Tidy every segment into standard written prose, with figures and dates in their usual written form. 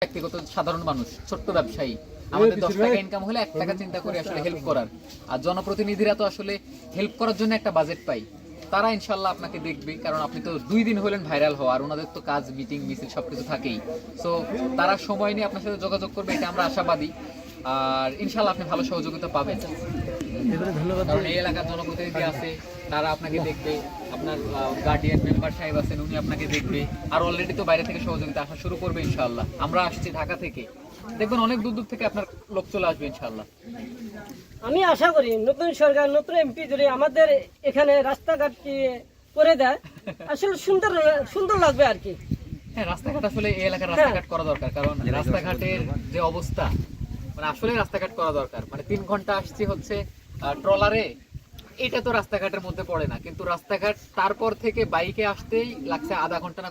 ব্যক্তিগত সাধারণ মানুষ, ছোট্ট ব্যবসায়ী, আমাদের 10 টাকা ইনকাম হলে 1 টাকা চিন্তা করে আসলে হেল্প করার। আর জনপ্রতিনিধিরা তো আসলে হেল্প করার জন্য একটা বাজেট পাই, তারা ইনশাল্লাহ আপনাকে দেখবে, কারণ আপনি তো 2 দিন হলেন ভাইরাল হওয়া, আর ওনাদের তো কাজ, মিটিং, মিছিল সবকিছু থাকেই। সো তারা সময় নিয়ে আপনার সাথে যোগাযোগ করবে, এটা আমরা আশাবাদী। আর ইনশাল্লাহ আপনি ভালো সহযোগিতা পাবেন, কারণ এই এলাকার জনপ্রতিনিধি আছে, তারা আপনাকে দেখবে, আপনার গার্ডিয়ান মেম্বার সাহেব আছেন, উনি আপনাকে দেখবে। আর অলরেডি তো বাইরে থেকে সহযোগিতা আসা শুরু করবে ইনশাআল্লাহ। আমরা আসছি ঢাকা থেকে, দেখবেন অনেক দূর দূর থেকে আপনার লোক চলে আসবে ইনশাআল্লাহ। আমি আশা করি নতুন সরকার, নতুন এমপি যদি আমাদের এখানে রাস্তাঘাট করে দেয়, আসলে সুন্দর সুন্দর লাগবে আর কি। হ্যাঁ, রাস্তাঘাট আসলে এই এলাকার রাস্তাঘাট করা দরকার, কারণ রাস্তাঘাটের যে অবস্থা, মানে আসলে রাস্তাঘাট করা দরকার। মানে 3 ঘন্টা আসছি হচ্ছে ট্রলারে, এটা তো রাস্তাঘাটের মধ্যে পড়ে না, কিন্তু রাস্তাঘাট তারপর থেকে বাইকে আসতেই লাগছে আধা ঘন্টা না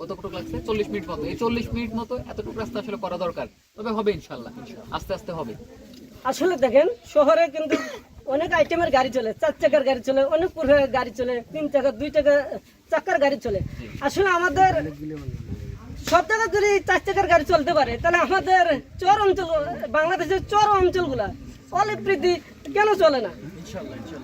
কতটুকু লাগছে, 40 মিনিট মতো। এই 40 মিনিট মতো এতটুকু রাস্তা আসলে করা দরকার, তবে হবে ইনশাল্লাহ, আস্তে আস্তে হবে। আসলে দেখেন শহরে কিন্তু অনেক আইটেমের গাড়ি চলে, 4 চাকার গাড়ি চলে, অনেক প্রকারের গাড়ি চলে, 3 চাকা 2 চাকার গাড়ি চলে। আসলে আমাদের সব জায়গায় যদি 4 চাকার গাড়ি চলতে পারে, তাহলে আমাদের চর অঞ্চল, বাংলাদেশের চর অঞ্চলগুলা অলিবৃদ্ধি কেন চলে না?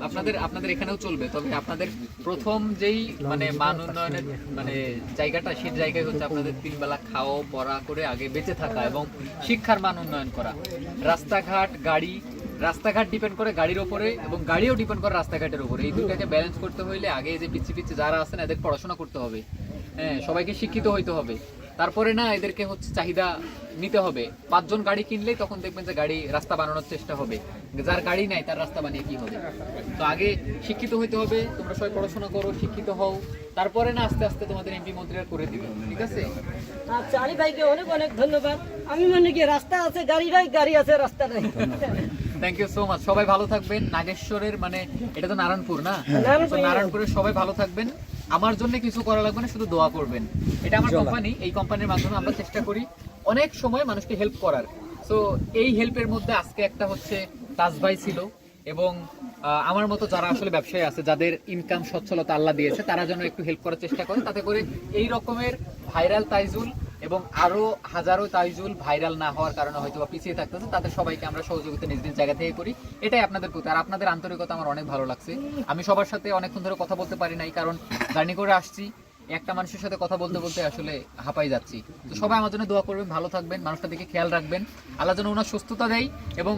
আপনাদের এখানেও চলবে, তবে আপনাদের প্রথম যেই মানে মান উন্নয়নের মানে জায়গাটা, সেই জায়গায় হচ্ছে আপনাদের 3 বেলা খাওয়া পড়া করে আগে বেঁচে থাকা এবং শিক্ষার মান উন্নয়ন করা। রাস্তাঘাট ডিপেন্ড করে গাড়ির উপরে, এবং গাড়িও ডিপেন্ড করে রাস্তাঘাটের উপরে। এই দুটাকে ব্যালেন্স করতে হইলে আগে যে পিছিয়ে যারা আছেন এদের পড়াশোনা করতে হবে, হ্যাঁ, সবাইকে শিক্ষিত হইতে হবে, তারপরে না এদেরকে হচ্ছে চাহিদা নিতে হবে। 5 জন গাড়ি কিনলেই তখন দেখবেন যে গাড়ি রাস্তা বানানোর চেষ্টা হবে, যার গাড়ি নাই তার রাস্তা বানিয়ে কি হবে। তো আগে শিক্ষিত হইতে হবে, তোমরা সবাই পড়াশোনা করো, শিক্ষিত হও, তারপরে না আস্তে আস্তে তোমাদের এমপি মন্ত্রীরা করে দিবে, ঠিক আছে? আচ্ছা, আলী ভাইকে অনেক অনেক ধন্যবাদ। আমি মনে কি রাস্তা আছে গাড়ি নাই, গাড়ি আছে রাস্তা নাই। থ্যাংক ইউ সো মাচ, সবাই ভালো থাকবেন। নাগেশ্বরের মানে এটা তো নারায়ণপুর না, তো নারায়ণপুরের সবাই ভালো থাকবেন। আমার জন্য কিছু করা লাগবে না, শুধু দোয়া করবেন। এটা আমার কোম্পানি, এই কোম্পানির মাধ্যমে আমরা চেষ্টা করি অনেক সময় মানুষকে হেল্প করার। সো এই হেল্পের মধ্যে আজকে একটা হচ্ছে তাজ ভাই ছিল, এবং আমার মতো যারা আসলে ব্যবসায়ী আছে, যাদের ইনকাম সচ্ছলতা আল্লাহ দিয়েছে, তারা যেন একটু হেল্প করার চেষ্টা করে, তাতে করে এই রকমের ভাইরাল তাইজুল এবং আরো হাজারো তাইজুল ভাইরাল না হওয়ার কারণে হয়তো বা পিছিয়ে থাকতেছে, তাদের সবাইকে আমরা সহযোগিতা নিজ নিজ জায়গা থেকে করি। এটাই আপনাদের প্রতি, আর আপনাদের আন্তরিকতা আমার অনেক ভালো লাগছে। আমি সবার সাথে অনেকক্ষণ ধরে কথা বলতে পারি নাই, কারণ জার্নি করে আসছি, একটা মানুষের সাথে কথা বলতে বলতে আসলে হাঁপাই যাচ্ছি। তো সবাই আমার জন্য দোয়া করবেন, ভালো থাকবেন, মানুষটা দিকে খেয়াল রাখবেন, আল্লাহ যেন ওনার সুস্থতা দেয় এবং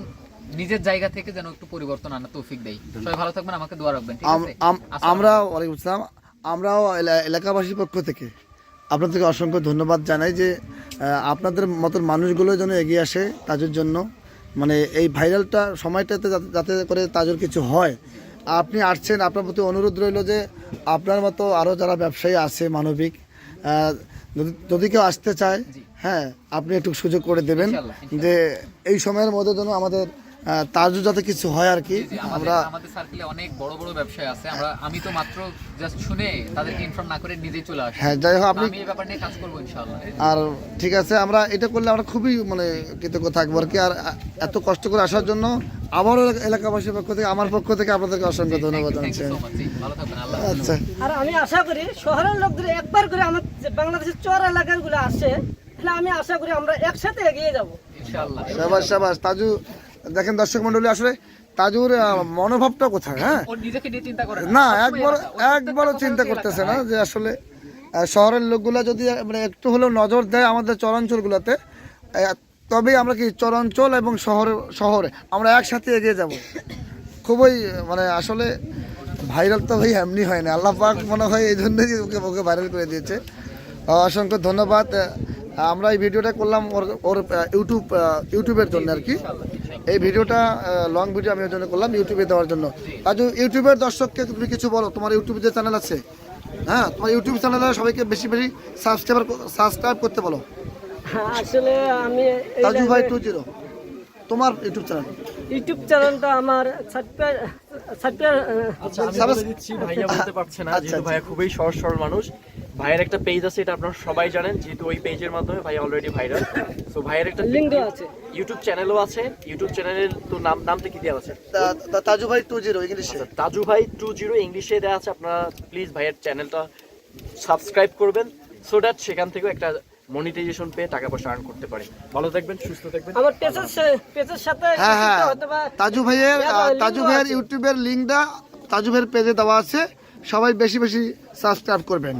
নিজের জায়গা থেকে যেন একটু পরিবর্তন আনার তৌফিক দেয়। সবাই ভালো থাকবেন, আমাকে দোয়া রাখবেন, ঠিক আছে? ওয়ালাইকুম আসসালাম। আমরাও এলাকাবাসীর পক্ষ থেকে আপনাদেরকে অসংখ্য ধন্যবাদ জানাই যে আপনাদের মতন মানুষগুলো যেন এগিয়ে আসে তাজুর জন্য, মানে এই ভাইরালটা সময়টাতে যাতে করে তাজুর কিছু হয়। আপনি আসছেন, আপনার প্রতি অনুরোধ রইল যে আপনার মতো আরও যারা ব্যবসায়ী আছে মানবিক, যদি কেউ আসতে চায়, হ্যাঁ, আপনি একটু সুযোগ করে দেবেন যে এই সময়ের মধ্যে যেন আমাদের তাজু যাতে কিছু হয় আর কি। আমাদের সার্কেলে অনেক বড় বড় ব্যবসায়ী আছে, আমি তো মাত্র জাস্ট শুনে তাদেরকে ইনফর্ম না করে নিজেই চলে আসি। হ্যাঁ, যাই হোক, আপনি এই ব্যাপার নিয়ে কাজ করব ইনশাআল্লাহ। আর ঠিক আছে, আমরা এটা করলে আমরা খুবই মানে কৃতজ্ঞ থাকবো আর কি। আর এত কষ্ট করে আসার জন্য আবারও এলাকাবাসীর পক্ষ থেকে, আমার পক্ষ থেকে আপনাদেরকে অসংখ্য ধন্যবাদ জানাচ্ছি। আচ্ছা, আর আমি আশা করি শহরের লোকদের একবার করে আমার বাংলাদেশের চর এলাকার গুলো আসে, তাহলে আমি আশা করি আমরা একসাথে এগিয়ে যাবো ইনশাআল্লাহ। শাবাশ শাবাশ। তাজু, দেখেন দর্শক মন্ডলী, আসলে তাজুর মনোভাবটা কোথায়, হ্যাঁ, না একবারও চিন্তা করতেছে না যে আসলে শহরের লোকগুলা যদি মানে একটু হলেও নজর দেয় আমাদের চরাঞ্চলগুলোতে, তবেই আমরা কি চরাঞ্চল এবং শহরে আমরা একসাথে এগিয়ে যাব। খুবই মানে আসলে ভাইরাল তো ভাই এমনি হয় না, আল্লাহ পাক মনে হয় এই জন্যই ওকে ভাইরাল করে দিয়েছে। অসংখ্য ধন্যবাদ। আমরা এই ভিডিওটা করলাম ওর ইউটিউবের জন্য আর কি। এই ভিডিওটা লং ভিডিও আমি ওর জন্য করলাম, ইউটিউবে দেওয়ার জন্য। তাজু, ইউটিউবের দর্শককে তুমি কিছু বলো, তোমার ইউটিউবে যে চ্যানেল আছে, হ্যাঁ, তোমার ইউটিউব চ্যানেলে সবাইকে বেশি বেশি সাবস্ক্রাইব করতে বলো। আসলে আমি তাজু ভাই 20 তোমার ইউটিউব চ্যানেলটা আমার ভাইয়া বলতে পারছে না, যেহেতু ভাইয়া খুবই সহজ সরল মানুষ। ভাইয়ের একটা পেজ আছে, এটা আপনারা সবাই জানেন, যেহেতু ওই পেজের মাধ্যমে ভাই অলরেডি ভাইরাল। সো ভাইয়ের একটা লিংক দেওয়া আছে, ইউটিউব চ্যানেলও আছে। ইউটিউব চ্যানেলের তো নামটা কি দেওয়া আছে? তাজু ভাই 20 ইংলিশে। তাজু ভাই 20 ইংলিশে দেওয়া আছে। আপনারা প্লিজ ভাইয়ের চ্যানেলটা সাবস্ক্রাইব করবেন, সো দ্যাট সেখান থেকেও একটা মনিটাইজেশন পেয়ে টাকা পয়সা আর্ন করতে পারে। ভালো থাকবেন, সুস্থ থাকবেন। আমার পেজের সাথে হ্যাঁ হ্যাঁ হতে পারে। তাজু ভাইয়ের ইউটিউবের লিঙ্কটা তাজু ভাইয়ের পেজে দেওয়া আছে, সবাই বেশি বেশি সাবস্ক্রাইব করবেন।